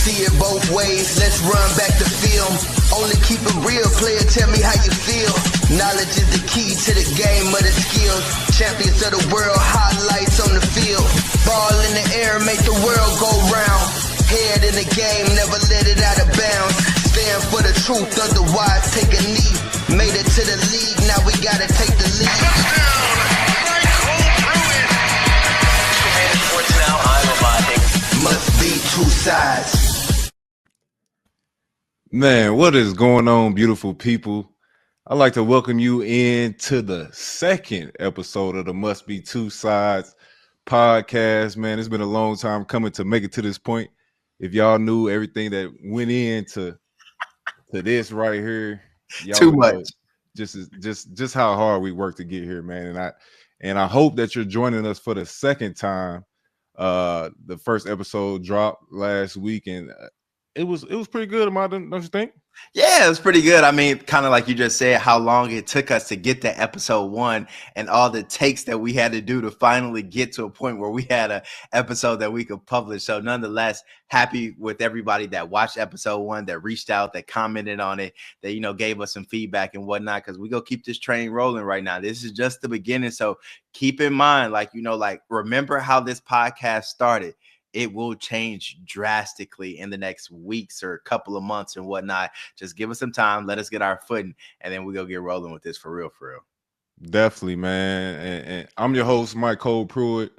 see it both ways, let's run back the film. Only keep it real, player, tell me how you feel. Knowledge is the key to the game of the skills. Champions of the world, highlights on the field. Ball in the air, make the world go round. Head in the game, never let it out of bounds. Stand for the truth, otherwise take a knee. Made it to the league, now we gotta take the lead. Touchdown, MyCole Pruitt. Sports Now, I'm Ahmad Hicks. Must be two sides. Man, what is going on, beautiful people? I'd like to welcome you into the second episode of the Must Be Two Sides podcast. Man, it's been a long time coming to make it to this point. If y'all knew everything that went into this right here, y'all Too much. Just how hard we worked to get here, man. And I hope that you're joining us for the second time. The first episode dropped last week, and it was pretty good, Ahmad, don't you think? Yeah, it was pretty good. I mean, kind of like you just said, how long it took us to get to episode 1 and all the takes that we had to do to finally get to a point where we had an episode that we could publish. So nonetheless, happy with everybody that watched episode 1, that reached out, that commented on it, that, gave us some feedback and whatnot, because we're going to keep this train rolling right now. This is just the beginning. So keep in mind, remember how this podcast started. It will change drastically in the next weeks or a couple of months and whatnot. Just give us some time. Let us get our footing, and then we go get rolling with this for real. Definitely, man. And I'm your host, MyCole Pruitt.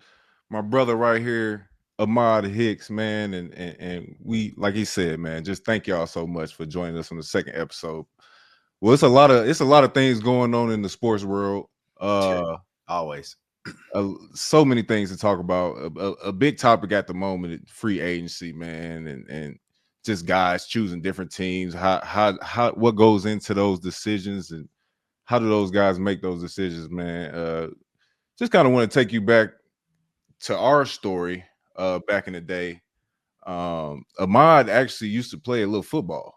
My brother right here, Ahmad Hicks, man. And we, like he said, man, just thank y'all so much for joining us on the second episode. Well, it's a lot of things going on in the sports world. Sure. Always. So many things to talk about. A big topic at the moment, free agency, man, and just guys choosing different teams. How what goes into those decisions, and how do those guys make those decisions, man? Just kind of want to take you back to our story back in the day. Ahmad actually used to play a little football.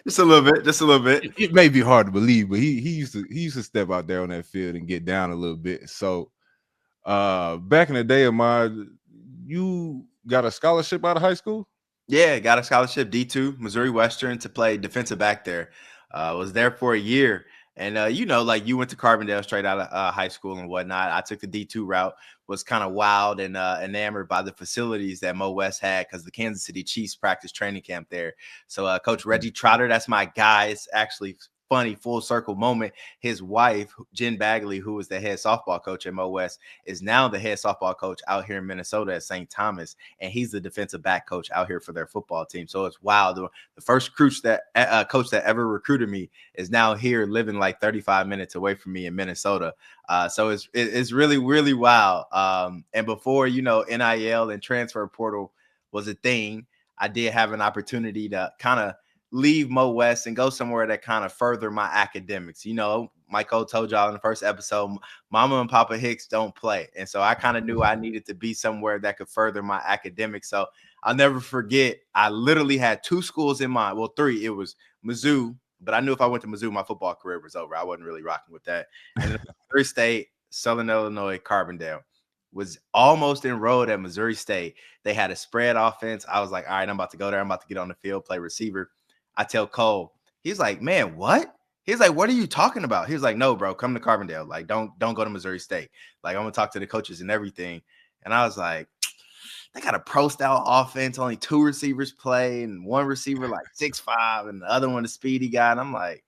just a little bit. It may be hard to believe, but he used to step out there on that field and get down a little bit. So back in the day, Ahmad, you got a scholarship out of high school? Yeah, got a scholarship, D2, Missouri Western, to play defensive back there. Was there for a year. And, you went to Carbondale straight out of high school and whatnot. I took the D2 route, was kind of wild and enamored by the facilities that Mo West had, because the Kansas City Chiefs practice training camp there. So Coach Reggie Trotter, that's my guy. It's actually funny full circle moment. His wife, Jen Bagley, who was the head softball coach at Mo West, is now the head softball coach out here in Minnesota at St. Thomas, and he's the defensive back coach out here for their football team. So it's wild. The first coach that ever recruited me is now here, living like 35 minutes away from me in Minnesota. So it's really, really wild. And before NIL and transfer portal was a thing, I did have an opportunity to kind of leave Mo West and go somewhere that kind of further my academics. MyCole told y'all in the first episode, Mama and Papa Hicks don't play. And so I kind of knew I needed to be somewhere that could further my academics. So I'll never forget, I literally had 2 schools in mind. Well, 3. It was Mizzou, but I knew if I went to Mizzou, my football career was over. I wasn't really rocking with that. And then Missouri State, Southern Illinois, Carbondale. Was almost enrolled at Missouri State. They had a spread offense. I was like, all right, I'm about to go there. I'm about to get on the field, play receiver. I tell Cole, he's like, man, what? He's like, what are you talking about? He was like, no, bro, come to Carbondale. Like, don't go to Missouri State. Like, I'm gonna talk to the coaches and everything. And I was like, they got a pro style offense, only 2 receivers play, and 1 receiver like 6'5", and the other one a speedy guy. And I'm like,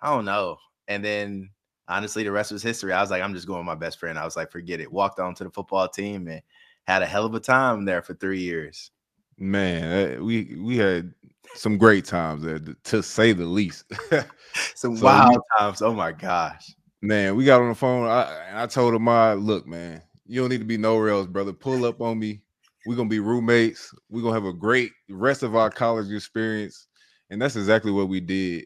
I don't know. And then honestly, the rest was history. I was like, I'm just going with my best friend. I was like, forget it. Walked on to the football team and had a hell of a time there for 3 years. Man, we had some great times there, to say the least. Some wild times. Oh my gosh, man. We got on the phone. I told him, look, man, you don't need to be nowhere else, brother. Pull up on me. We're gonna be roommates. We're gonna have a great rest of our college experience. And that's exactly what we did.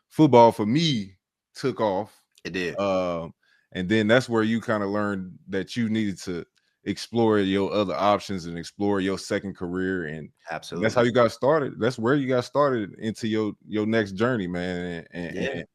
Football for me took off. It did. And then that's where you kind of learned that you needed to explore your other options and explore your second career. And absolutely, that's how you got started. That's where you got started into your next journey, man. And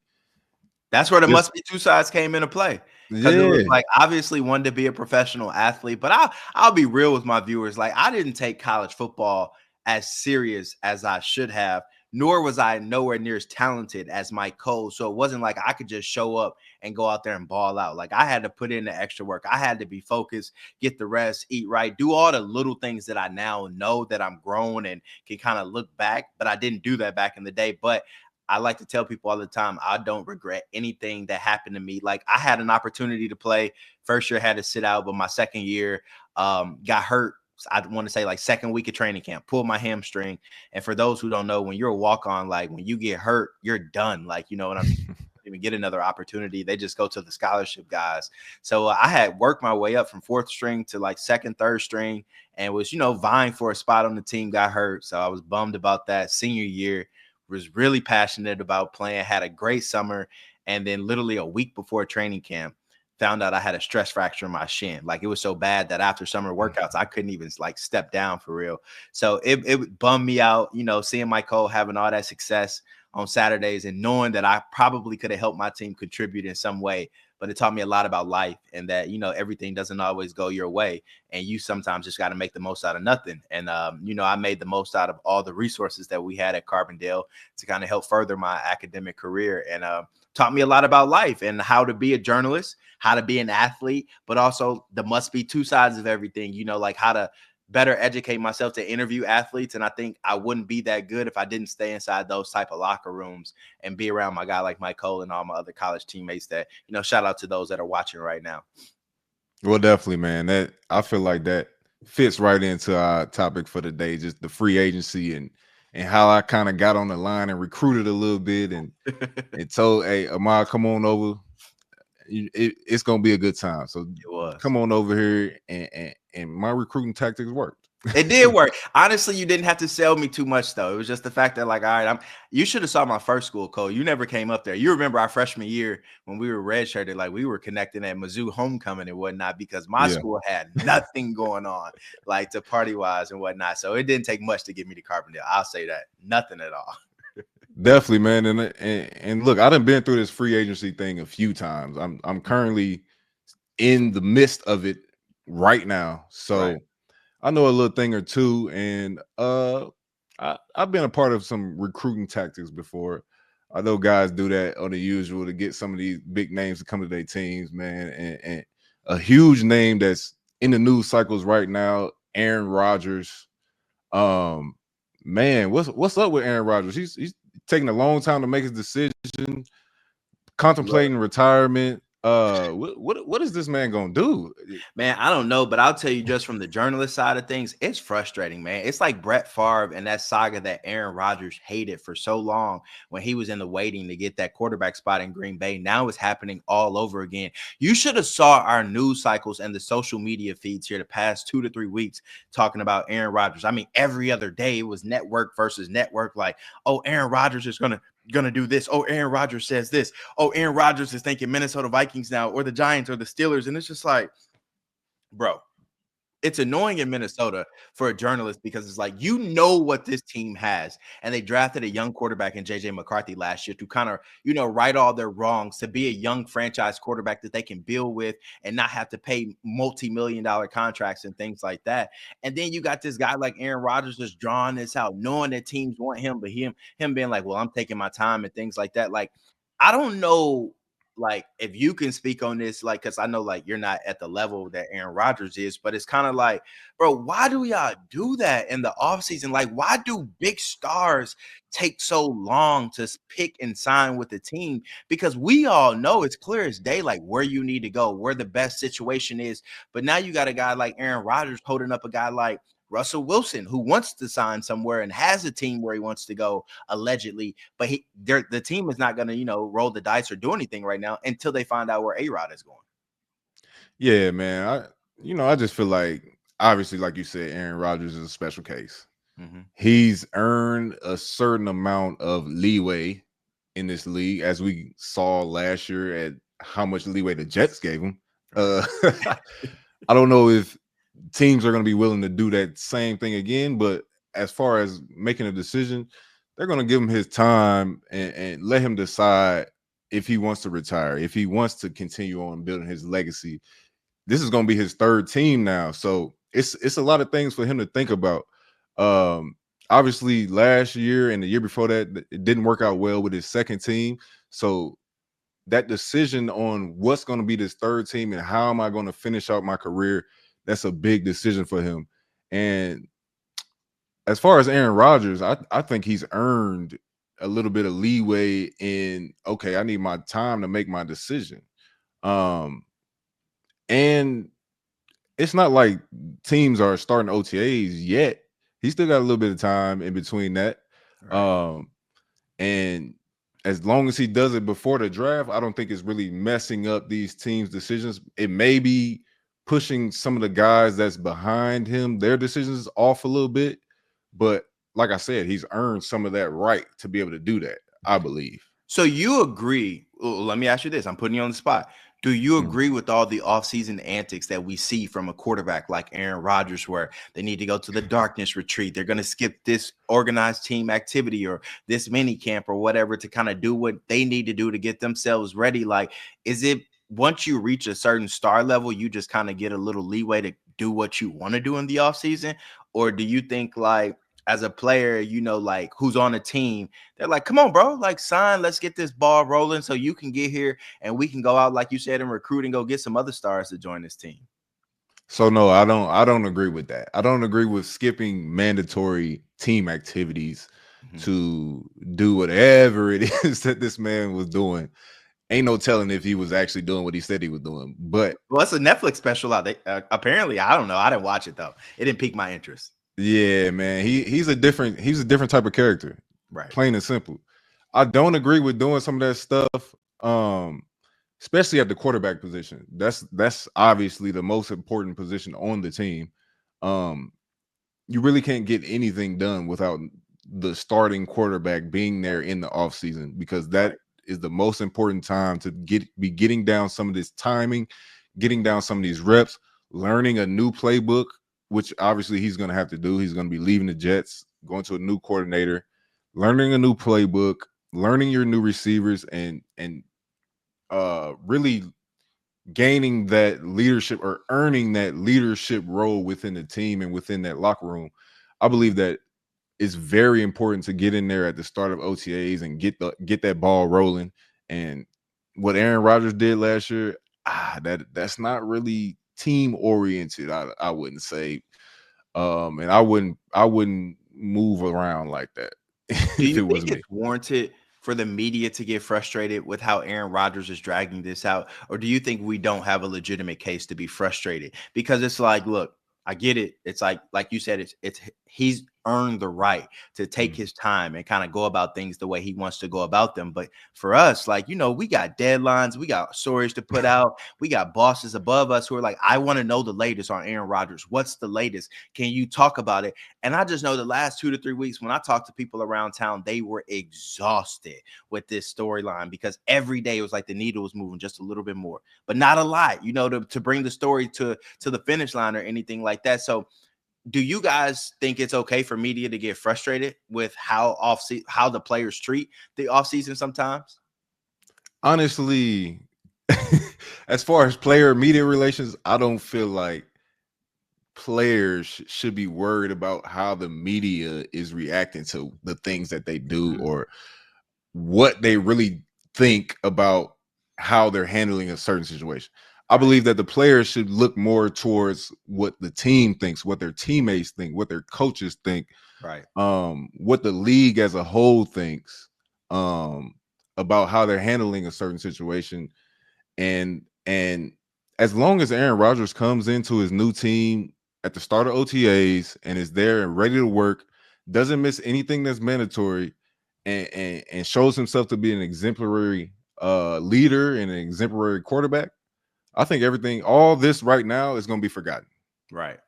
that's where the must be two sides came into play. Because it was Yeah. like obviously wanted to be a professional athlete, but I'll be real with my viewers. Like I didn't take college football as serious as I should have, nor was I nowhere near as talented as MyCole. So it wasn't like I could just show up and go out there and ball out. Like I had to put in the extra work. I had to be focused, get the rest, eat right, do all the little things that I now know that I'm grown and can kind of look back. But I didn't do that back in the day. But I like to tell people all the time, I don't regret anything that happened to me. Like I had an opportunity to play. First year had to sit out, but my second year got hurt. I want to say like second week of training camp, pulled my hamstring. And for those who don't know, when you're a walk-on, like when you get hurt, you're done. Like, you know what I mean? Even get another opportunity. They just go to the scholarship guys. So I had worked my way up from fourth string to like second, third string and was, vying for a spot on the team, got hurt. So I was bummed about that. Senior year, was really passionate about playing, had a great summer. And then literally a week before training camp, found out I had a stress fracture in my shin. Like it was so bad that after summer workouts, I couldn't even like step down for real. So it bummed me out, seeing MyCole having all that success on Saturdays and knowing that I probably could have helped my team contribute in some way. But it taught me a lot about life and that, everything doesn't always go your way. And you sometimes just got to make the most out of nothing. And, I made the most out of all the resources that we had at Carbondale to kind of help further my academic career and taught me a lot about life and how to be a journalist, how to be an athlete, but also there must be two sides of everything, like how to better educate myself to interview athletes. And I think I wouldn't be that good if I didn't stay inside those type of locker rooms and be around my guy like MyCole and all my other college teammates that, shout out to those that are watching right now. Well, definitely, man. That I feel like that fits right into our topic for the day, just the free agency and how I kind of got on the line and recruited a little bit and told, hey, Ahmad, come on over. It's gonna be a good time. So come on over here, and my recruiting tactics worked. It did work. Honestly, you didn't have to sell me too much though. It was just the fact that, like, all right, you should have saw my first school, Cole. You never came up there. You remember our freshman year when we were redshirted, like we were connecting at Mizzou homecoming and whatnot because my school had nothing going on, like to party wise and whatnot. So it didn't take much to get me to Carbondale. I'll say that. Nothing at all. Definitely, man. And look, I done been through this free agency thing a few times. I'm currently in the midst of it right now. So I know a little thing or two. And I've been a part of some recruiting tactics before. I know guys do that on the usual to get some of these big names to come to their teams, man. And a huge name that's in the news cycles right now, Aaron Rodgers. Man, what's up with Aaron Rodgers? He's taking a long time to make his decision, contemplating retirement. What is this man gonna do? Man, I don't know, but I'll tell you just from the journalist side of things, it's frustrating, man. It's like Brett Favre and that saga that Aaron Rodgers hated for so long when he was in the waiting to get that quarterback spot in Green Bay. Now it's happening all over again. You should have saw our news cycles and the social media feeds here the past 2 to 3 weeks talking about Aaron Rodgers. I mean, every other day it was network versus network. Like, oh, Aaron Rodgers is gonna do this. Oh, Aaron Rodgers says this. Oh, Aaron Rodgers is thinking Minnesota Vikings now or the Giants or the Steelers. And it's just like, bro, it's annoying in Minnesota for a journalist because it's like, what this team has. And they drafted a young quarterback in JJ McCarthy last year to kind of, right all their wrongs, to be a young franchise quarterback that they can build with and not have to pay multi-million-dollar contracts and things like that. And then you got this guy like Aaron Rodgers just drawing this out, knowing that teams want him, but him being like, well, I'm taking my time and things like that. Like, I don't know. Like, if you can speak on this, like, because I know, like, you're not at the level that Aaron Rodgers is, but it's kind of like, bro, why do y'all do that in the offseason? Like, why do big stars take so long to pick and sign with the team? Because we all know it's clear as day, like, where you need to go, where the best situation is. But now you got a guy like Aaron Rodgers holding up a guy like Russell Wilson, who wants to sign somewhere and has a team where he wants to go, allegedly, but the team is not going to, roll the dice or do anything right now until they find out where A-Rod is going. Yeah, man. I just feel like, obviously, like you said, Aaron Rodgers is a special case. Mm-hmm. He's earned a certain amount of leeway in this league, as we saw last year at how much leeway the Jets gave him. I don't know if teams are going to be willing to do that same thing again, but as far as making a decision, they're going to give him his time and let him decide if he wants to retire, if he wants to continue on building his legacy. This is going to be his third team now, so it's a lot of things for him to think about. Obviously, last year and the year before that, it didn't work out well with his second team. So that decision on what's going to be this third team and how am I going to finish out my career, that's a big decision for him. And as far as Aaron Rodgers, I think he's earned a little bit of leeway in, okay, I need my time to make my decision. And it's not like teams are starting OTAs yet. He's still got a little bit of time in between that. Right. And as long as he does it before the draft, I don't think it's really messing up these teams' decisions. It may be pushing some of the guys that's behind him, their decisions off a little bit. But like I said, he's earned some of that right to be able to do that, I believe. So you agree? Let me ask you this. I'm putting you on the spot. Do you agree with all the offseason antics that we see from a quarterback like Aaron Rodgers, where they need to go to the darkness retreat? They're going to skip this organized team activity or this mini camp or whatever to kind of do what they need to do to get themselves ready. Like, is it once you reach a certain star level, you just kind of get a little leeway to do what you want to do in the offseason? Or do you think, like, as a player, you know, like who's on a team, they're like, come on, bro, like sign, let's get this ball rolling so you can get here and we can go out, like you said, and recruit and go get some other stars to join this team? So no, I don't agree with that. I don't agree with skipping mandatory team activities to do whatever it is that this man was doing. Ain't no telling if he was actually doing what he said he was doing. But Well, it's a Netflix special out there. Apparently, I don't know. I didn't watch it though. It didn't pique my interest. yeah, man, he's a different type of character. Right. Plain and simple. I don't agree with doing some of that stuff. Especially at the quarterback position. That's obviously the most important position on the team. You really can't get anything done without the starting quarterback being there in the offseason, because that is the most important time to be getting down some of this timing, getting down some of these reps, learning a new playbook, which obviously he's going to have to do. He's going to be leaving the Jets, going to a new coordinator, learning a new playbook, learning your new receivers, and really gaining that leadership or earning that leadership role within the team and within that locker room. I believe that it's very important to get in there at the start of OTAs and get that ball rolling. And what Aaron Rodgers did last year, that's not really team oriented. I wouldn't say, and I wouldn't move around like that. Do If you it was think me. it's warranted for the media to get frustrated with how Aaron Rodgers is dragging this out? Or do you think we don't have a legitimate case to be frustrated? Because it's like, look, I get it. It's like you said, it's he's earned the right to take his time and kind of go about things the way he wants to go about them. But for us, like, you know, we got deadlines, we got stories to put out, we got bosses above us who are like, I want to know the latest on Aaron Rodgers. What's the latest? Can you talk about it? And I just know the last 2 to 3 weeks, when I talked to people around town, they were exhausted with this storyline, because every day it was like the needle was moving just a little bit more, but not a lot, you know, to bring the story to the finish line or anything like that. So do you guys think it's okay for media to get frustrated with how the players treat the offseason sometimes? Honestly, as far as player media relations, I don't feel like players should be worried about how the media is reacting to the things that they do or what they really think about how they're handling a certain situation. I believe that the players should look more towards what the team thinks, what their teammates think, what their coaches think, Right. what the league as a whole thinks about how they're handling a certain situation. And as long as Aaron Rodgers comes into his new team at the start of OTAs and is there and ready to work, doesn't miss anything that's mandatory, and shows himself to be an exemplary leader and an exemplary quarterback, I think all this right now is going to be forgotten. Right.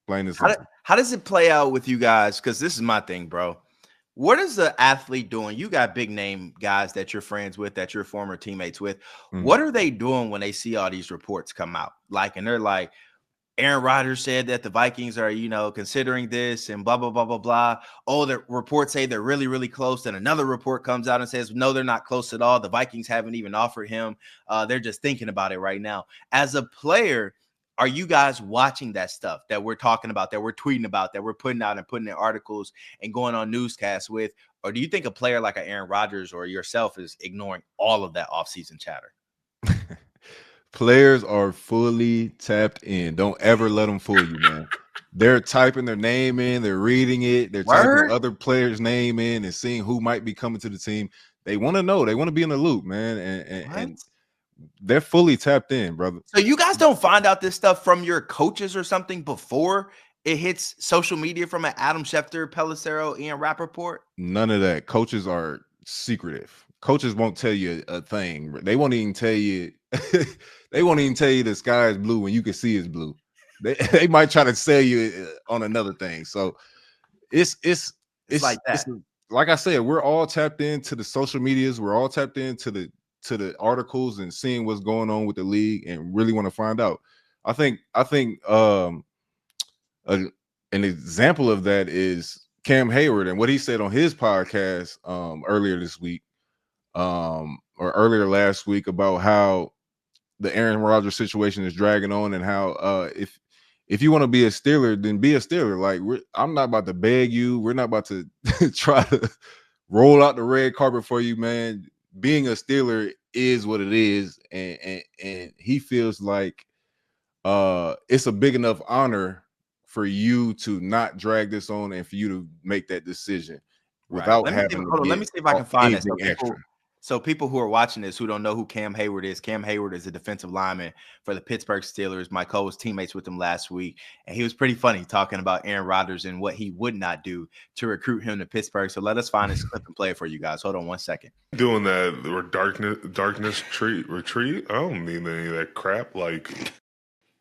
Plain and simple. How does it play out with you guys? Because this is my thing, bro. What is the athlete doing? You got big name guys that you're friends with, that you're former teammates with. What are they doing when they see all these reports come out? Like, and they're like, Aaron Rodgers said that the Vikings are, considering this and blah, blah, blah, blah, blah. Oh, the reports say they're really, really close. Then another report comes out and says, no, they're not close at all. The Vikings haven't even offered him. They're just thinking about it right now. As a player, are you guys watching that stuff that we're talking about, that we're tweeting about, that we're putting out and putting in articles and going on newscasts with? Or do you think a player like a Aaron Rodgers or yourself is ignoring all of that offseason chatter? Players are fully tapped in. Don't ever let them fool you, man. They're typing their name in, they're reading it, they're typing other players' name in and seeing who might be coming to the team. They want to know, they want to be in the loop, man. And they're fully tapped in, brother. So you guys don't find out this stuff from your coaches or something before it hits social media from an Adam Schefter, Pelissero, Ian Rappaport? None of that. Coaches are secretive. Coaches won't tell you a thing. They won't even tell you. They won't even tell you the sky is blue when you can see it's blue. They might try to sell you on another thing. So it's like that. Like I said, we're all tapped into the social medias. We're all tapped into the articles and seeing what's going on with the league and really want to find out. I think an example of that is Cam Hayward and what he said on his podcast earlier this week or earlier last week about how the Aaron Rodgers situation is dragging on and how if you want to be a Steeler, then be a Steeler. Like I'm not about to beg you. We're not about to try to roll out the red carpet for you, man. Being a Steeler is what it is, and he feels like it's a big enough honor for you to not drag this on and for you to make that decision without having to. Let me see if I can find it. So people who are watching this who don't know who Cam Hayward is a defensive lineman for the Pittsburgh Steelers. MyCole was teammates with him last week, and he was pretty funny talking about Aaron Rodgers and what he would not do to recruit him to Pittsburgh. So let us find this clip and play it for you guys. Hold on 1 second. Doing that or darkness retreat, I don't need any of that crap. Like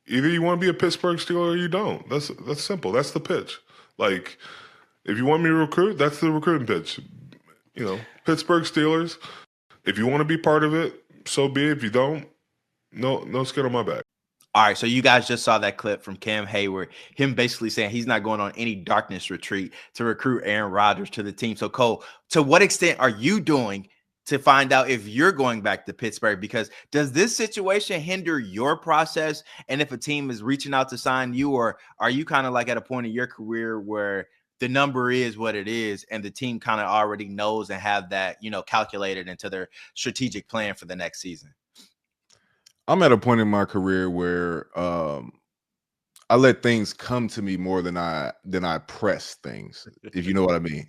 either you want to be a Pittsburgh Steeler or you don't. That's simple. That's the pitch. Like if you want me to recruit, that's the recruiting pitch. Pittsburgh Steelers. If you want to be part of it, so be it. If you don't, no skin on my back. All right, so you guys just saw that clip from Cam Hayward, him basically saying he's not going on any darkness retreat to recruit Aaron Rodgers to the team. So, Cole, to what extent are you doing to find out if you're going back to Pittsburgh? Because does this situation hinder your process? And if a team is reaching out to sign you, or are you kind of like at a point in your career where the number is what it is, and the team kind of already knows and have that, calculated into their strategic plan for the next season? I'm at a point in my career where I let things come to me more than I press things, if you know what I mean.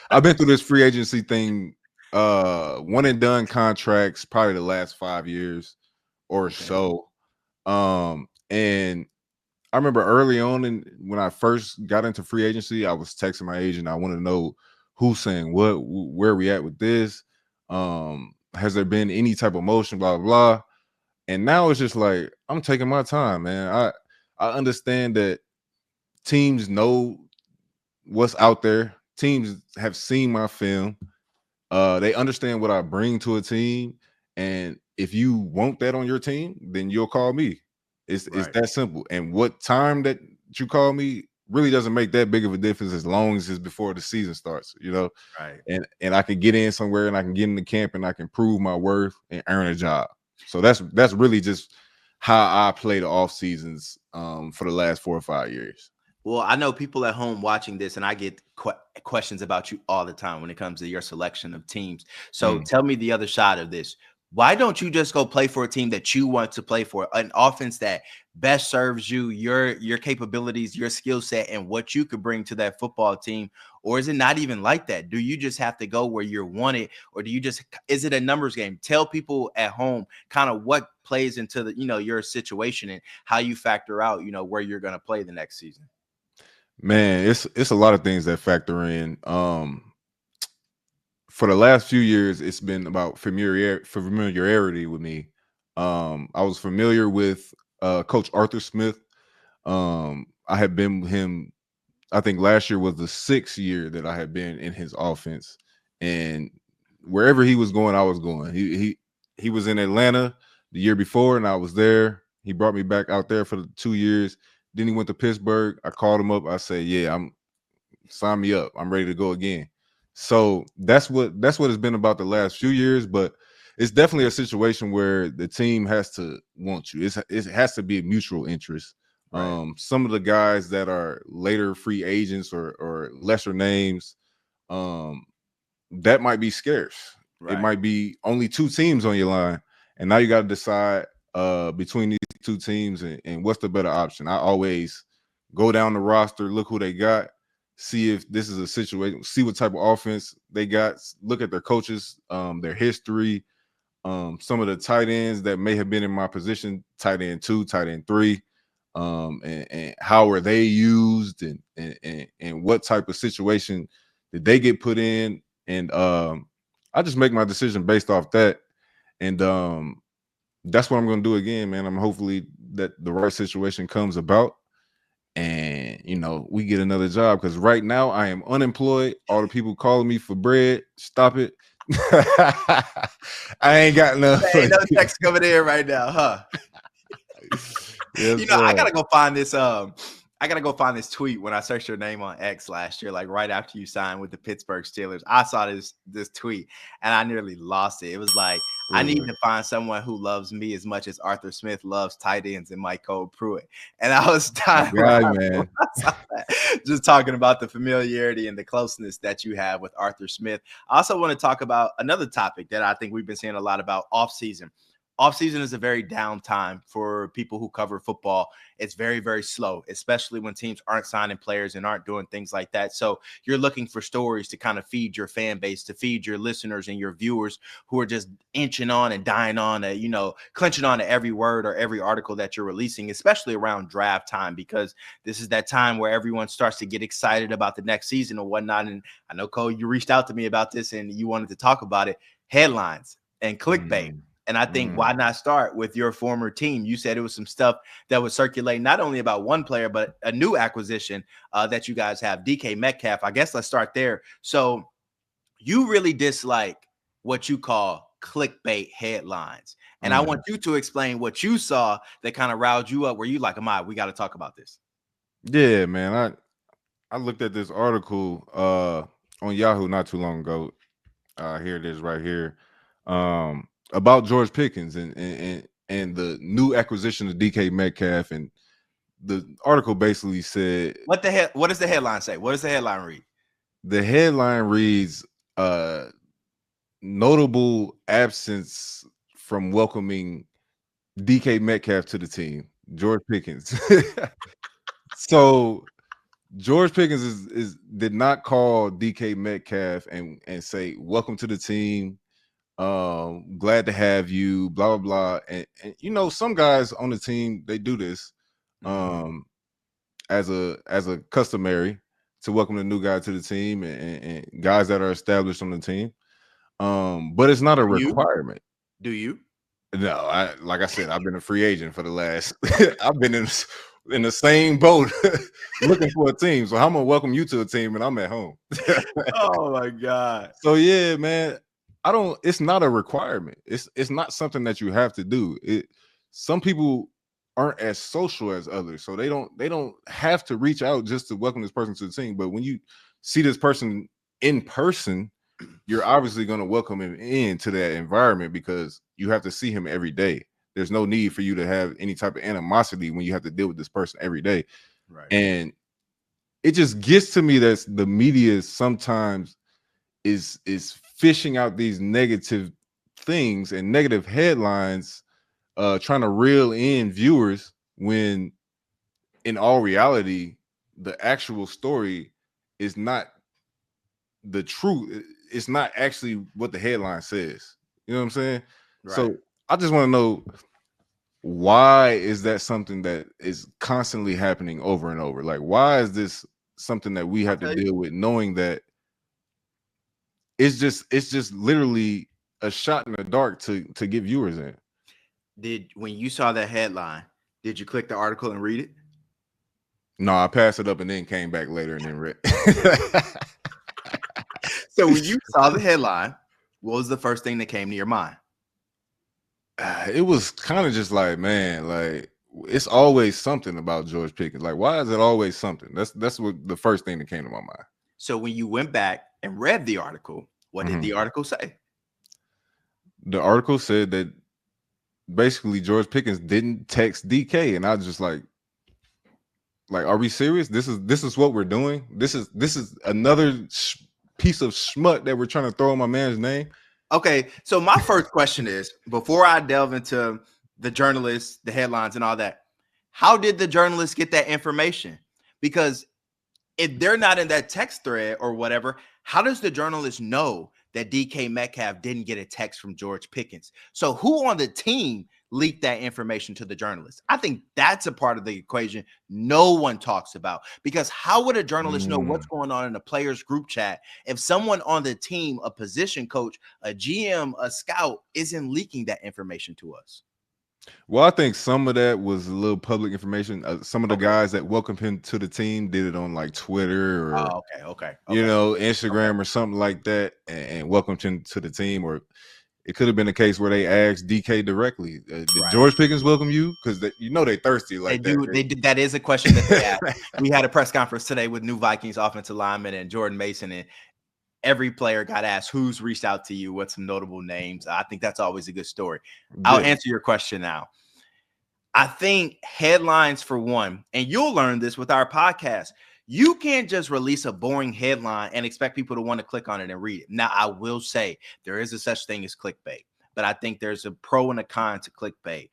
I've been through this free agency thing, one and done contracts, probably the last 5 years or so. And I remember early on when I first got into free agency, I was texting my agent. I want to know who's saying what, where we at with this. Has there been any type of motion, blah, blah, blah. And now it's just like, I'm taking my time, man. I understand that teams know what's out there. Teams have seen my film. They understand what I bring to a team. And if you want that on your team, then you'll call me. It's that simple. And what time that you call me really doesn't make that big of a difference as long as it's before the season starts, Right. And I can get in somewhere and I can get in the camp and I can prove my worth and earn a job. So that's really just how I play the off seasons for the last 4 or 5 years. Well, I know people at home watching this, and I get questions about you all the time when it comes to your selection of teams. So tell me the other side of this. Why don't you just go play for a team that you want to play for, an offense that best serves you, your capabilities, your skill set, and what you could bring to that football team? Or is it not even like that? Do you just have to go where you're wanted, or is it a numbers game? Tell people at home kind of what plays into the, your situation and how you factor out, where you're going to play the next season. Man, it's a lot of things that factor in. For the last few years, it's been about familiarity with me. I was familiar with Coach Arthur Smith. I had been with him. I think last year was the 6th year that I had been in his offense, and wherever he was going, I was going. He was in Atlanta the year before, and I was there. He brought me back out there for the 2 years. Then he went to Pittsburgh. I called him up. I said, "Yeah, sign me up. I'm ready to go again." So that's what it's been about the last few years. But it's definitely a situation where the team has to want you. It has to be a mutual interest. Right. Some of the guys that are later free agents or lesser names, that might be scarce. It Right. might be only 2 teams on your line, and now you got to decide between these 2 teams and what's the better option. I always go down the roster, look who they got, see if this is a situation, see what type of offense they got, look at their coaches, their history, some of the tight ends that may have been in my position, tight end 2, tight end 3, and how are they used, and what type of situation did they get put in, and I just make my decision based off that, and that's what I'm going to do again, man. I'm hopefully that the right situation comes about, and we get another job, because right now I am unemployed. All the people calling me for bread, stop it. I ain't got enough. Ain't no text coming in right now, huh? Yes, I sir. gotta go find this. I gotta go find this tweet when I searched your name on X last year, like right after you signed with the Pittsburgh Steelers. I saw this tweet and I nearly lost it. It was like, I need to find someone who loves me as much as Arthur Smith loves tight ends and MyCole Pruitt. And I was dying God, man. I saw that. Just talking about the familiarity and the closeness that you have with Arthur Smith. I also want to talk about another topic that I think we've been seeing a lot about: offseason. Offseason is a very down time for people who cover football. It's very, very slow, especially when teams aren't signing players and aren't doing things like that. So you're looking for stories to kind of feed your fan base, to feed your listeners and your viewers who are just inching on and dying on, clenching on to every word or every article that you're releasing, especially around draft time, because this is that time where everyone starts to get excited about the next season or whatnot. And I know, Cole, you reached out to me about this and you wanted to talk about it. Headlines and clickbait. And I think, why not start with your former team? You said it was some stuff that would circulate not only about one player, but a new acquisition that you guys have, DK Metcalf. I guess let's start there. So you really dislike what you call clickbait headlines. And I want you to explain what you saw that kind of riled you up, where you like, Ahmad, we got to talk about this. Yeah, man. I looked at this article on Yahoo not too long ago. Here it is right here. About George Pickens and the new acquisition of DK Metcalf, and the article basically said, what does the headline say? What does the headline read? The headline reads, notable absence from welcoming DK Metcalf to the team, George Pickens. So George Pickens is did not call DK Metcalf and say, welcome to the team. Glad to have you, blah blah blah. And some guys on the team, they do this as a customary to welcome the new guy to the team, and guys that are established on the team. But it's not a requirement. Do you? No, like I said, I've been a free agent for the last I've been in the same boat looking for a team. So I'm gonna welcome you to a team and I'm at home. Oh my God. So yeah, man. It's not a requirement. It's not something that you have to do. Some people aren't as social as others, so they don't have to reach out just to welcome this person to the team. But when you see this person in person, you're obviously going to welcome him into that environment, because you have to see him every day. There's no need for you to have any type of animosity when you have to deal with this person every day. Right. And it just gets to me that the media sometimes is fishing out these negative things and negative headlines, trying to reel in viewers, when in all reality the actual story is not the truth. It's not actually what the headline says. You know what I'm saying? Right. So I just want to know, why is that something that is constantly happening over and over? Like, why is this something that we have to deal with, knowing that it's just literally a shot in the dark to get viewers in? When you saw that headline, did you click the article and read it? No, I passed it up and then came back later and then read. So when you saw the headline, what was the first thing that came to your mind? It was kind of just like, man, like, it's always something about George Pickens. Like, why is it always something? That's what the first thing that came to my mind. So when you went back and read the article, what did Mhm. the article say? The article said that basically George Pickens didn't text DK, and I was just like, are we serious? This is what we're doing. This is another piece of schmuck that we're trying to throw in my man's name. Okay, so my first question is, before I delve into the journalists, the headlines, and all that, how did the journalists get that information? Because if they're not in that text thread or whatever, how does the journalist know that DK Metcalf didn't get a text from George Pickens? So who on the team leaked that information to the journalist? I think that's a part of the equation no one talks about, because how would a journalist know what's going on in a players group chat if someone on the team, a position coach, a GM, a scout, isn't leaking that information to us? Well, I think some of that was a little public information. Some of the guys that welcomed him to the team did it on like Twitter or Okay. Instagram or something like that, and welcomed him to the team. Or it could have been a case where they asked DK directly, "Did George Pickens welcome you?" Because they thirsty like they that. They do. That is a question that they ask. We had a press conference today with new Vikings offensive lineman and Jordan Mason, and every player got asked, who's reached out to you? What's some notable names? I think that's always a good story. I'll answer your question now. I think headlines, for one, and you'll learn this with our podcast, you can't just release a boring headline and expect people to want to click on it and read it. Now, I will say there is a such thing as clickbait, but I think there's a pro and a con to clickbait.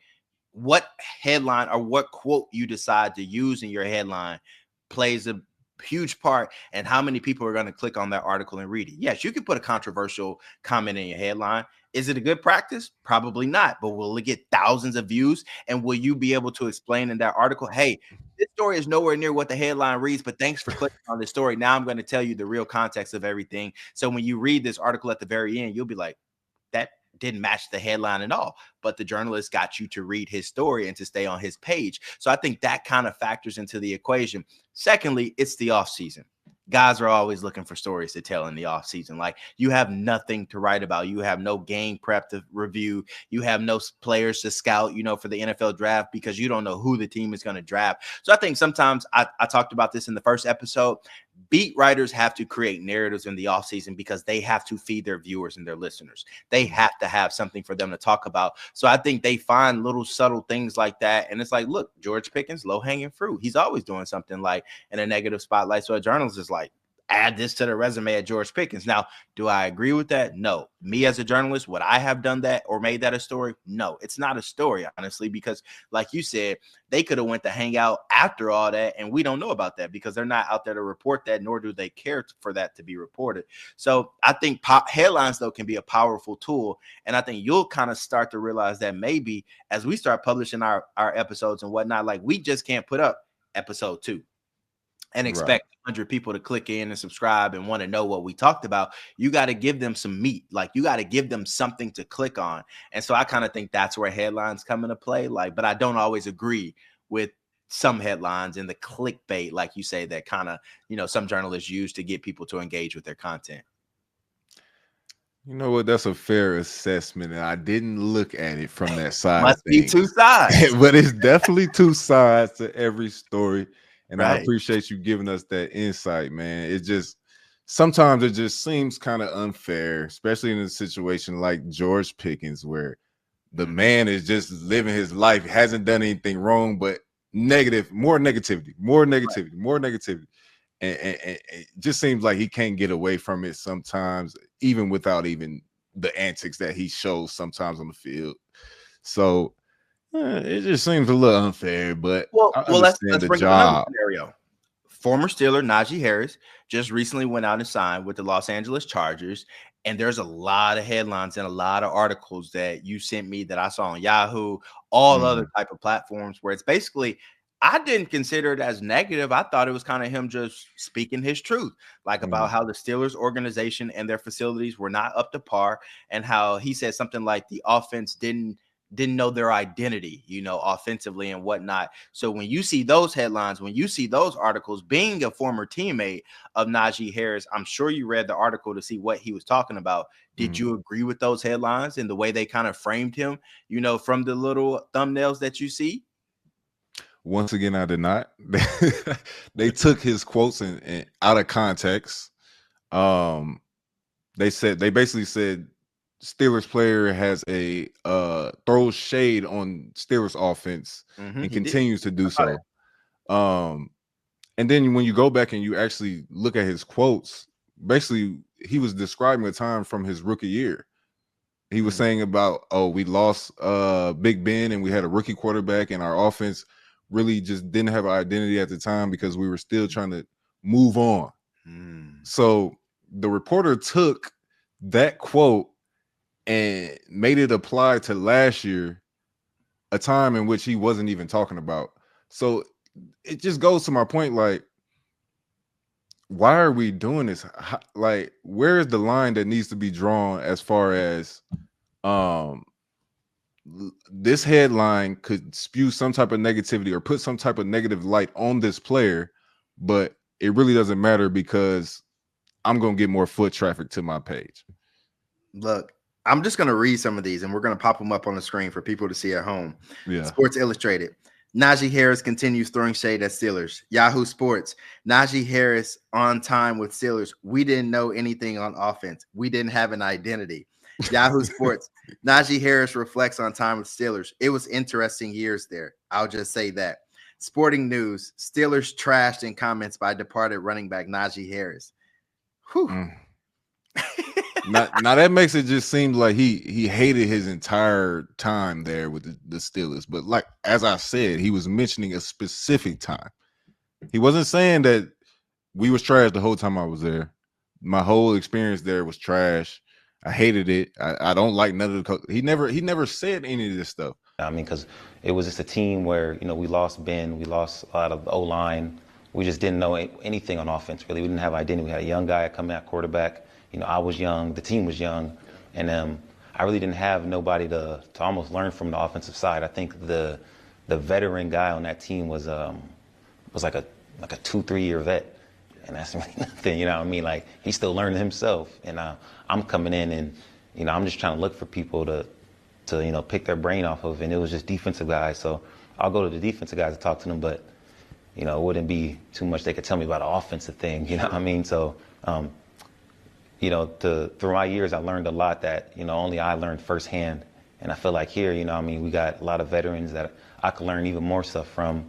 What headline or what quote you decide to use in your headline plays a huge part in how many people are going to click on that article and read it. Yes, you can put a controversial comment in your headline. Is it a good practice? Probably not, but will it get thousands of views? And will you be able to explain in that article, hey, this story is nowhere near what the headline reads, but thanks for clicking on this story. Now I'm going to tell you the real context of everything. So when you read this article at the very end, you'll be like, that didn't match the headline at all, but the journalist got you to read his story and to stay on his page. So I think that kind of factors into the equation. Secondly, it's the off season. Guys are always looking for stories to tell in the off season. Like, you have nothing to write about. You have no game prep to review. You have no players to scout, for the NFL draft, because you don't know who the team is going to draft. So I think sometimes I talked about this in the first episode. Beat writers have to create narratives in the offseason because they have to feed their viewers and their listeners. They have to have something for them to talk about. So I think they find little subtle things like that. And it's like, look, George Pickens, low-hanging fruit. He's always doing something like in a negative spotlight. So a journalist is like, add this to the resume of George Pickens. Now, do I agree with that? No. Me as a journalist, would I have done that or made that a story? No, it's not a story, honestly, because like you said, they could have went to hang out after all that, and we don't know about that because they're not out there to report that, nor do they care for that to be reported. So I think headlines, though, can be a powerful tool, and I think you'll kind of start to realize that maybe as we start publishing our episodes and whatnot, like, we just can't put up episode 2 and expect 100 people to click in and subscribe and want to know what we talked about. You got to give them some meat. Like, you got to give them something to click on. And so I kind of think that's where headlines come into play. Like, but I don't always agree with some headlines and the clickbait, like you say, that kind of, some journalists use to get people to engage with their content. You know what? That's a fair assessment, and I didn't look at it from that side. Must be two sides. But it's definitely two sides to every story. And I Right. appreciate you giving us that insight, man. It just sometimes it just seems kind of unfair, especially in a situation like George Pickens, where the man is just living his life, hasn't done anything wrong, but more negativity. And it just seems like he can't get away from it sometimes, even without even the antics that he shows sometimes on the field. So it just seems a little unfair, but I understand the bring job. up another scenario. Former Steeler Najee Harris just recently went out and signed with the Los Angeles Chargers, and there's a lot of headlines and a lot of articles that you sent me that I saw on Yahoo, all other type of platforms, where it's basically, I didn't consider it as negative. I thought it was kind of him just speaking his truth, like about how the Steelers organization and their facilities were not up to par, and how he said something like the offense didn't know their identity, offensively and whatnot. So when you see those headlines, when you see those articles, being a former teammate of Najee Harris, I'm sure you read the article to see what he was talking about. Did you agree with those headlines and the way they kind of framed him, from the little thumbnails that you see? Once again, I did not. They took his quotes and out of context. They basically said Steelers player has a throws shade on Steelers offense and He did. continues to do I saw that. so. And then when you go back and you actually look at his quotes, basically he was describing a time from his rookie year. He was saying about, we lost Big Ben and we had a rookie quarterback and our offense really just didn't have an identity at the time because we were still trying to move on. So the reporter took that quote and made it apply to last year, a time in which he wasn't even talking about. So it just goes to my point, like, why are we doing this? Like, where is the line that needs to be drawn as far as this headline could spew some type of negativity or put some type of negative light on this player, but it really doesn't matter because I'm going to get more foot traffic to my page. Look, I'm just going to read some of these and we're going to pop them up on the screen for people to see at home. Yeah. Sports Illustrated. Najee Harris continues throwing shade at Steelers. Yahoo Sports. Najee Harris on time with Steelers. We didn't know anything on offense. We didn't have an identity. Yahoo Sports. Najee Harris reflects on time with Steelers. It was interesting years there. I'll just say that. Sporting News. Steelers trashed in comments by departed running back Najee Harris. Whew. Now that makes it just seem like he hated his entire time there with the Steelers. But like, as I said, he was mentioning a specific time. He wasn't saying that we was trash the whole time I was there. My whole experience there was trash. I hated it. I don't like none of the he never said any of this stuff. I mean, because it was just a team where, we lost Ben, we lost a lot of the O-line. We just didn't know anything on offense, really. We didn't have identity. We had a young guy coming out quarterback. I was young, the team was young, and I really didn't have nobody to almost learn from the offensive side. I think the veteran guy on that team was like a 2-3 year vet, and that's really nothing. You know what I mean? Like, he's still learning himself, and I'm coming in and I'm just trying to look for people to pick their brain off of, and it was just defensive guys. So I'll go to the defensive guys to talk to them, but it wouldn't be too much they could tell me about an offensive thing. You know what I mean? So. Through my years, I learned a lot that, only I learned firsthand. And I feel like here, we got a lot of veterans that I could learn even more stuff from.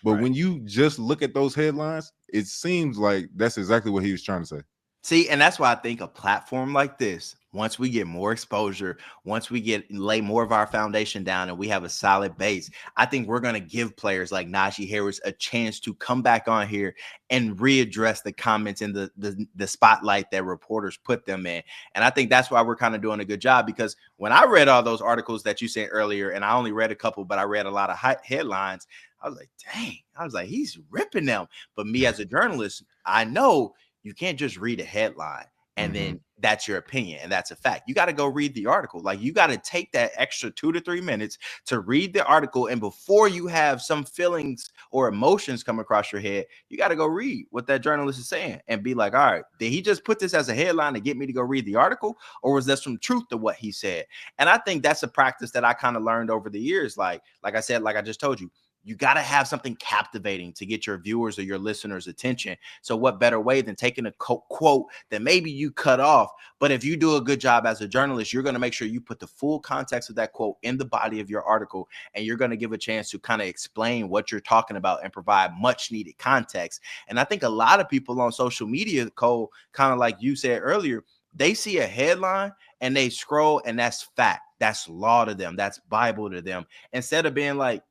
But when you just look at those headlines, it seems like that's exactly what he was trying to say. See, and that's why I think a platform like this, once we get more exposure, once we lay more of our foundation down and we have a solid base, I think we're going to give players like Najee Harris a chance to come back on here and readdress the comments in the spotlight that reporters put them in. And I think that's why we're kind of doing a good job, because when I read all those articles that you sent earlier, and I only read a couple, but I read a lot of headlines, I was like, dang, he's ripping them. But me as a journalist, I know you can't just read a headline and then that's your opinion and that's a fact. You got to go read the article. Like, you got to take that extra 2 to 3 minutes to read the article. And before you have some feelings or emotions come across your head, you got to go read what that journalist is saying and be like, all right, did he just put this as a headline to get me to go read the article, or was there some truth to what he said? And I think that's a practice that I kind of learned over the years. Like I said, like I just told you, you got to have something captivating to get your viewers or your listeners' attention. So what better way than taking a quote that maybe you cut off, but if you do a good job as a journalist, you're going to make sure you put the full context of that quote in the body of your article, and you're going to give a chance to kind of explain what you're talking about and provide much needed context. And I think a lot of people on social media, Cole, kind of like you said earlier, they see a headline and they scroll, and that's fact. That's law to them. That's Bible to them. Instead of being like,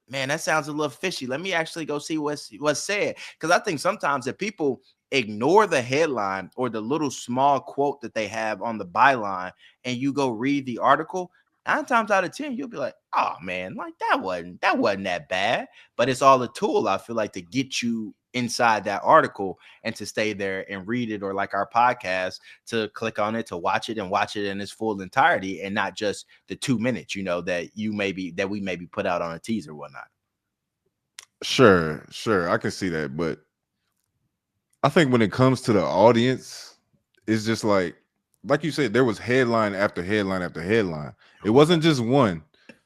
man, that sounds a little fishy. Let me actually go see what's said. Because I think sometimes if people ignore the headline or the little small quote that they have on the byline and you go read the article, 9 times out of 10, you'll be like, oh, man, like that wasn't that bad. But it's all a tool, I feel like, to get you inside that article and to stay there and read it, or like our podcast, to click on it, to watch it in its full entirety, and not just the 2 minutes, that we maybe put out on a teaser or whatnot. Sure. I can see that. But I think when it comes to the audience, it's just like you said, there was headline after headline after headline. It wasn't just one.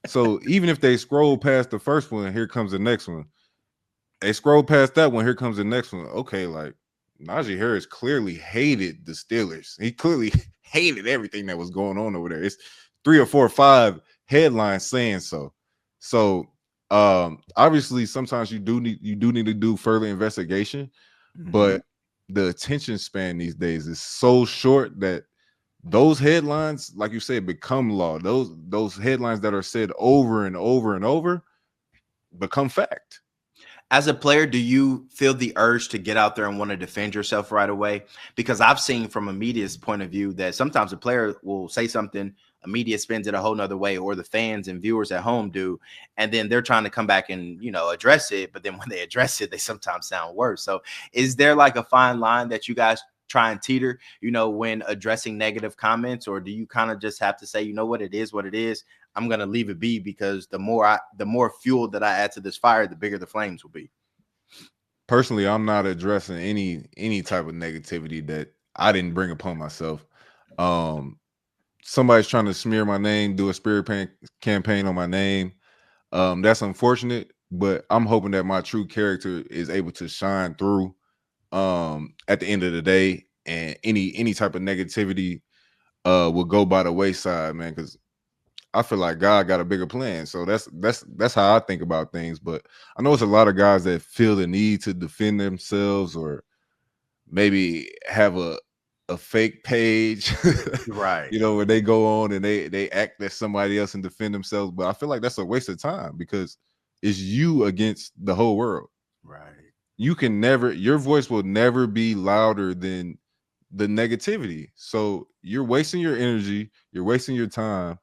So even if they scroll past the first one, here comes the next one. They scroll past that one, here comes the next one. Okay, like Najee Harris clearly hated the Steelers. He clearly hated everything that was going on over there. It's 3 or 4 or 5 headlines saying so. So obviously sometimes you do need to do further investigation, but the attention span these days is so short that those headlines, like you said, become law. Those headlines that are said over and over and over become fact. As a player, do you feel the urge to get out there and want to defend yourself right away? Because I've seen from a media's point of view that sometimes a player will say something, a media spins it a whole nother way, or the fans and viewers at home do, and then they're trying to come back and, you know, address it. But then when they address it, they sometimes sound worse. So is there like a fine line that you guys try and teeter, you know, when addressing negative comments, or do you kind of just have to say, you know what, it is what it is? I'm going to leave it be, because the more fuel that I add to this fire, the bigger the flames will be. Personally, I'm not addressing any type of negativity that I didn't bring upon myself. Somebody's trying to smear my name, do a campaign on my name. That's unfortunate, but I'm hoping that my true character is able to shine through at the end of the day, and any type of negativity will go by the wayside, man, because I feel like God got a bigger plan. So that's how I think about things. But I know it's a lot of guys that feel the need to defend themselves, or maybe have a fake page, Right. you know, where they go on and they act as somebody else and defend themselves. But I feel like that's a waste of time, because it's you against the whole world. Right. You can never, your voice will never be louder than the negativity. So you're wasting your energy, you're wasting your time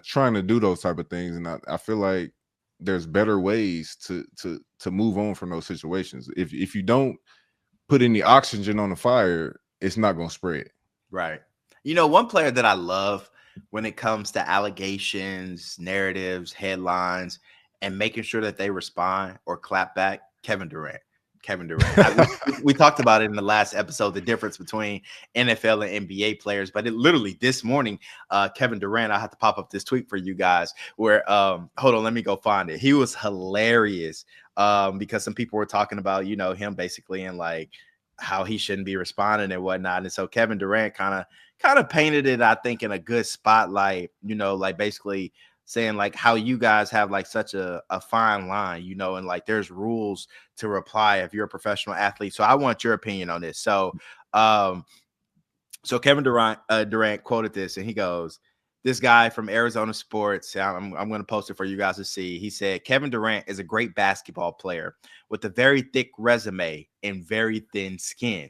trying to do those type of things. And I feel like there's better ways to move on from those situations. If you don't put any oxygen on the fire, it's not going to spread. Right. You know, one player that I love when it comes to allegations, narratives, headlines, and making sure that they respond or clap back, Kevin Durant. We talked about it in the last episode, the difference between NFL and NBA players. But it literally this morning, Kevin Durant, I have to pop up this tweet for you guys where, hold on, let me go find it. He was hilarious because some people were talking about, you know, him basically and like how he shouldn't be responding and whatnot. And so Kevin Durant kind of painted it, I think, in a good spotlight, you know, like basically saying like how you guys have like such a fine line, you know, and like there's rules to reply if you're a professional athlete. So I want your opinion on this. So Kevin Durant quoted this, and he goes, this guy from Arizona Sports, I'm going to post it for you guys to see. He said, Kevin Durant is a great basketball player with a very thick resume and very thin skin.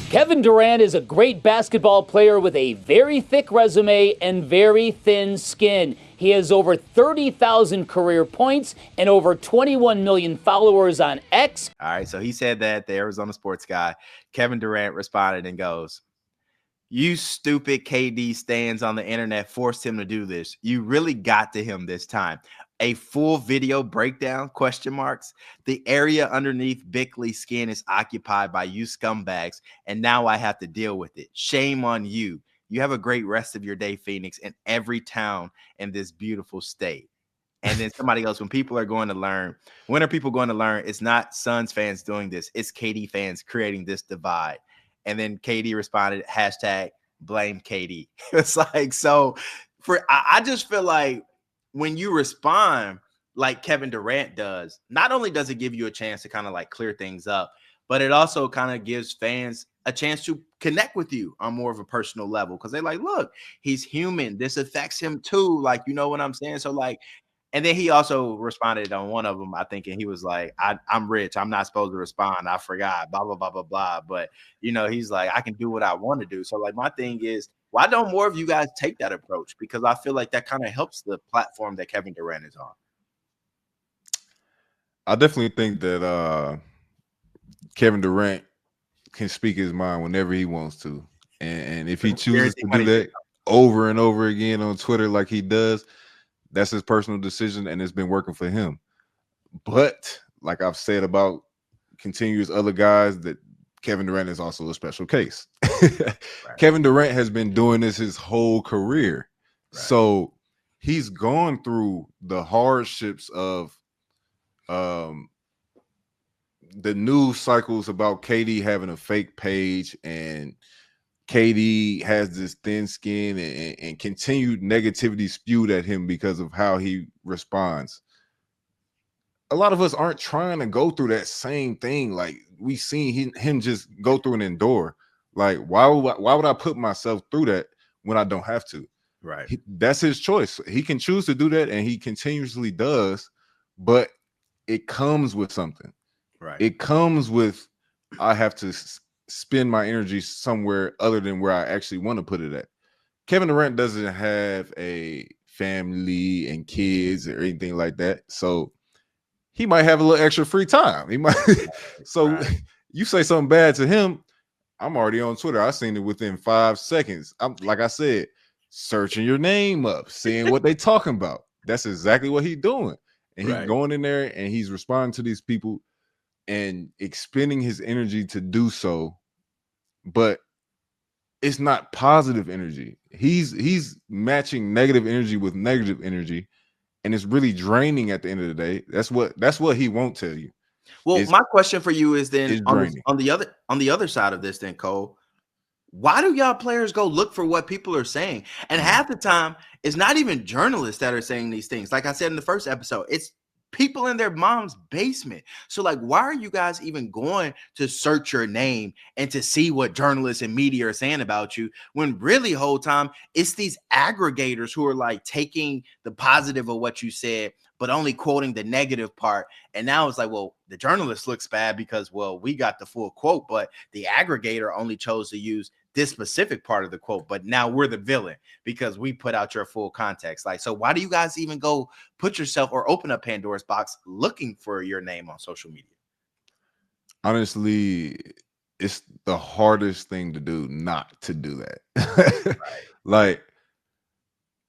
Kevin Durant is a great basketball player with a very thick resume and very thin skin. He has over 30,000 career points and over 21 million followers on X. All right, so he said that, the Arizona Sports guy. Kevin Durant responded and goes, you stupid KD stands on the internet forced him to do this. You really got to him this time. A full video breakdown, question marks. The area underneath Bickley's skin is occupied by you scumbags, and now I have to deal with it. Shame on you. You have a great rest of your day, Phoenix, and every town in this beautiful state. And then somebody else, when people are going to learn, when are people going to learn? It's not Suns fans doing this. It's KD fans creating this divide. And then KD responded, hashtag blame KD. It's like, so I just feel like when you respond like Kevin Durant does, not only does it give you a chance to kind of like clear things up, but it also kind of gives fans a chance to connect with you on more of a personal level, because they're like, look, he's human. This affects him too. Like, you know what I'm saying? So like, and then he also responded on one of them, I think, and he was like, I'm rich. I'm not supposed to respond. I forgot, blah, blah, blah, blah, blah. But, you know, he's like, I can do what I want to do. So like, my thing is, why don't more of you guys take that approach? Because I feel like that kind of helps the platform that Kevin Durant is on. I definitely think that Kevin Durant can speak his mind whenever he wants to. And if he chooses to do that over and over again on Twitter like he does, that's his personal decision, and it's been working for him. But like I've said about continuous other guys, that Kevin Durant is also a special case. Right. Kevin Durant has been doing this his whole career. Right. So he's gone through the hardships of the news cycles about KD having a fake page, and KD has this thin skin, and continued negativity spewed at him because of how he responds. A lot of us aren't trying to go through that same thing. Like, we seen him just go through and endure. Like, why would I put myself through that when I don't have to? Right. That's his choice. He can choose to do that, and he continuously does, but it comes with something. Right. It comes with, I have to spend my energy somewhere other than where I actually want to put it at. Kevin Durant doesn't have a family and kids or anything like that, so he might have a little extra free time. He might. So you say something bad to him, I'm already on Twitter. I seen it within 5 seconds. I'm, like I said, searching your name up, seeing what they talking about. That's exactly what he's doing. And he's going in there and he's responding to these people and expending his energy to do so. But it's not positive energy. He's matching negative energy with negative energy, and it's really draining at the end of the day. That's what he won't tell you. Well, my question for you is then draining. on the other side of this, then, Cole, why do y'all players go look for what people are saying? And half the time, it's not even journalists that are saying these things. Like I said in the first episode, it's people in their mom's basement. So, like, why are you guys even going to search your name and to see what journalists and media are saying about you, when really whole time it's these aggregators who are like taking the positive of what you said, but only quoting the negative part. And now it's like, well, the journalist looks bad because, well, we got the full quote, but the aggregator only chose to use this specific part of the quote. But now we're the villain because we put out your full context. Like, so why do you guys even go put yourself or open up Pandora's box looking for your name on social media? Honestly, it's the hardest thing to do not to do that. Like,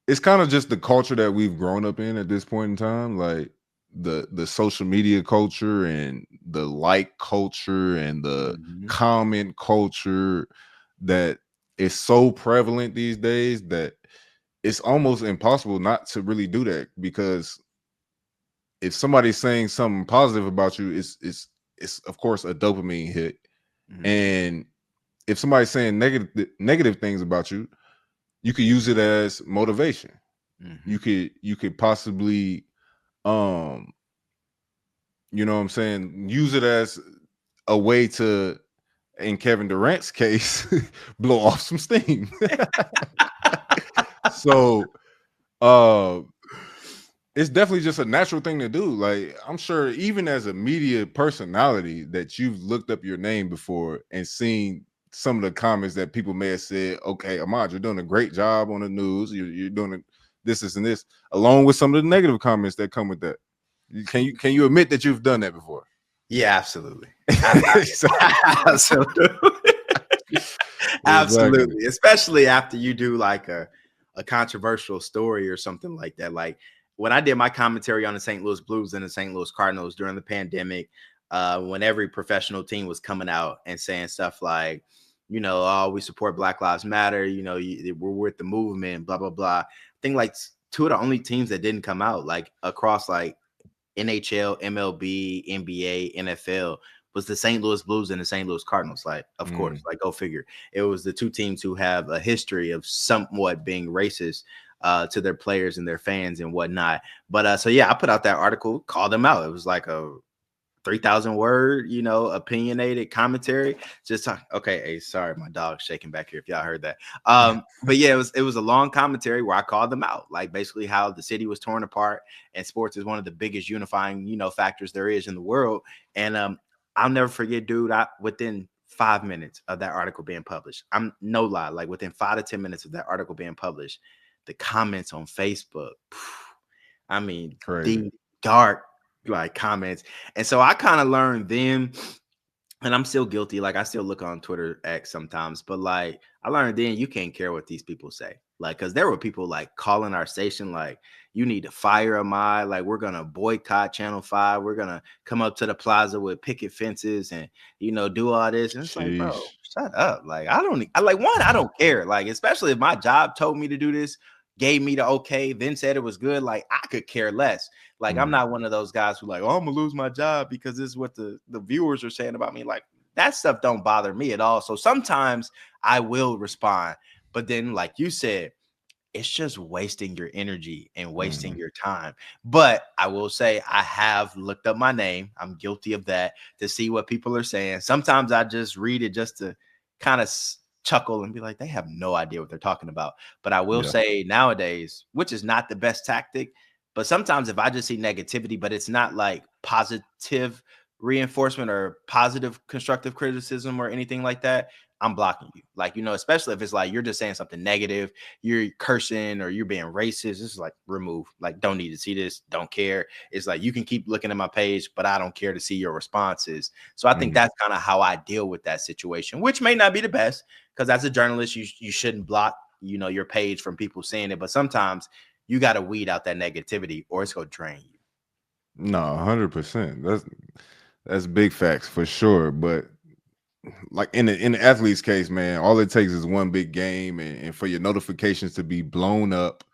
it's kind of just the culture that we've grown up in at this point in time. Like, the social media culture and the like culture and the comment culture that is so prevalent these days that it's almost impossible not to really do that, because if somebody's saying something positive about you, it's of course a dopamine hit. And if somebody's saying negative things about you, you could use it as motivation. You could possibly you know what I'm saying, use it as a way to, in Kevin Durant's case, blow off some steam. So it's definitely just a natural thing to do. Like, I'm sure even as a media personality that you've looked up your name before and seen some of the comments that people may have said, okay, Ahmad, you're doing a great job on the news. You're doing this, and this, along with some of the negative comments that come with that. Can you admit that you've done that before? Yeah, absolutely. Absolutely. Especially after you do like a controversial story or something like that. Like, when I did my commentary on the St. Louis Blues and the St. Louis Cardinals during the pandemic, when every professional team was coming out and saying stuff like, you know, oh, we support Black Lives Matter, you know, we're with the movement, blah, blah, blah. I think like two of the only teams that didn't come out, like across like NHL, MLB, NBA, NFL, was the St. Louis Blues and the St. Louis Cardinals. Like, of course, like, go figure. It was the two teams who have a history of somewhat being racist to their players and their fans and whatnot. But so yeah, I put out that article, called them out. It was like a 3,000 word, you know, opinionated commentary. Just okay. Hey, sorry, my dog's shaking back here if y'all heard that. But yeah, it was a long commentary where I called them out, like basically how the city was torn apart and sports is one of the biggest unifying, you know, factors there is in the world. And I'll never forget, dude, within 5 minutes of that article being published, I'm no lie, like within 5 to 10 minutes of that article being published, the comments on Facebook, I mean, the dark like comments. And so I kind of learned then, and I'm still guilty, like I still look on Twitter X sometimes, but like I learned then you can't care what these people say. Like, because there were people like calling our station like, you need to fire Ahmad, like we're gonna boycott Channel 5, we're gonna come up to the plaza with picket fences and, you know, do all this. And it's like, bro, shut up. Like, I don't care. Like, especially if my job told me to do this, gave me the okay, then said it was good, like I could care less. Like I'm not one of those guys who like, oh, I'm gonna lose my job because this is what the viewers are saying about me. Like that stuff don't bother me at all. So sometimes I will respond, but then like you said, it's just wasting your energy and wasting your time. But I will say I have looked up my name. I'm guilty of that, to see what people are saying. Sometimes I just read it just to kind of chuckle and be like, they have no idea what they're talking about. But I will say nowadays, which is not the best tactic, but sometimes if I just see negativity, but it's not like positive reinforcement or positive constructive criticism or anything like that, I'm blocking you. Like, you know, especially if it's like you're just saying something negative, you're cursing or you're being racist. It's like remove, like, don't need to see this, don't care. It's like you can keep looking at my page, but I don't care to see your responses. So I think that's kind of how I deal with that situation, which may not be the best, because as a journalist, you shouldn't block, you know, your page from people seeing it. But sometimes you got to weed out that negativity or it's going to drain you. No, 100%. That's big facts for sure. But like in the athlete's case, man, all it takes is one big game and for your notifications to be blown up,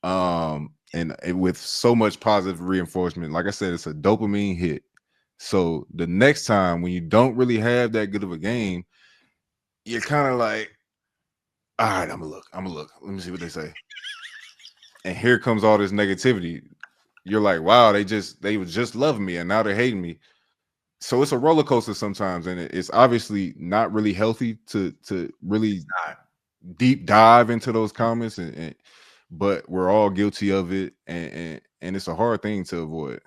and with so much positive reinforcement. Like I said, it's a dopamine hit. So the next time when you don't really have that good of a game, you're kind of like, all right, I'm gonna look. Let me see what they say. And here comes all this negativity. You're like, wow, they were just loving me and now they're hating me. So it's a roller coaster sometimes, and it's obviously not really healthy to really deep dive into those comments, but we're all guilty of it, and it's a hard thing to avoid.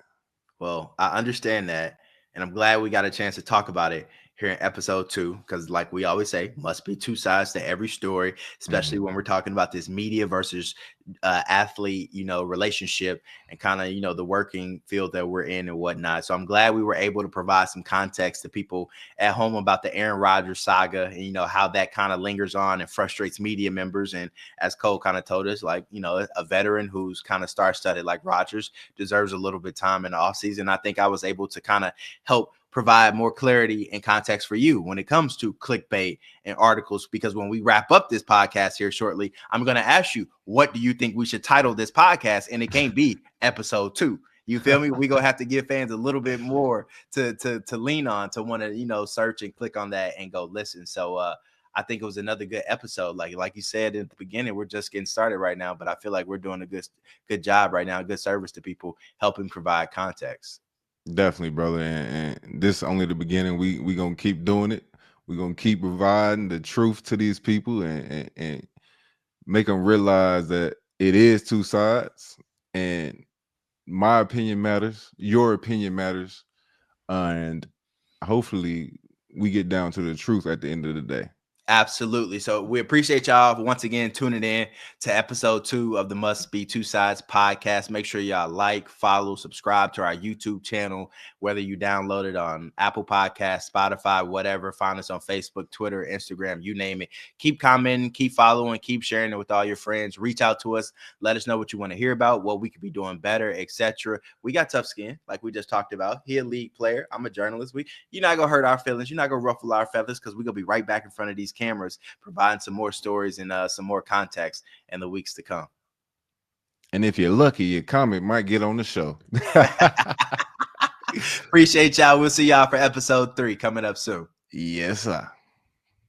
Well, I understand that, and I'm glad we got a chance to talk about it here in episode 2, because like we always say, must be two sides to every story, especially when we're talking about this media versus athlete, you know, relationship, and kind of, you know, the working field that we're in and whatnot. So I'm glad we were able to provide some context to people at home about the Aaron Rodgers saga, and, you know, how that kind of lingers on and frustrates media members. And as Cole kind of told us, like, you know, a veteran who's kind of star-studded like Rodgers deserves a little bit of time in the offseason. I think I was able to kind of help provide more clarity and context for you when it comes to clickbait and articles, because when we wrap up this podcast here shortly, I'm going to ask you, what do you think we should title this podcast? And it can't be episode 2. You feel me? We're going to have to give fans a little bit more to lean on, to want to, you know, search and click on that and go listen. So I think it was another good episode. Like you said at the beginning, we're just getting started right now, but I feel like we're doing a good job right now, good service to people, helping provide context. Definitely, brother. And this is only the beginning. We gonna keep doing it. We're gonna keep providing the truth to these people and make them realize that it is two sides, and my opinion matters, your opinion matters, and hopefully we get down to the truth at the end of the day. Absolutely. So we appreciate y'all once again tuning in to episode 2 of the Must Be Two Sides podcast. Make sure y'all like, follow, subscribe to our YouTube channel, whether you download it on Apple Podcasts, Spotify, whatever. Find us on Facebook, Twitter, Instagram, you name it. Keep commenting, keep following, keep sharing it with all your friends. Reach out to us. Let us know what you want to hear about, what we could be doing better, etc. We got tough skin, like we just talked about. He a league player. I'm a journalist. You're not going to hurt our feelings. You're not going to ruffle our feathers, because we're going to be right back in front of these cameras providing some more stories and some more context in the weeks to come. And if you're lucky, your comment might get on the show. Appreciate y'all. We'll see y'all for episode 3 coming up soon. Yes, sir.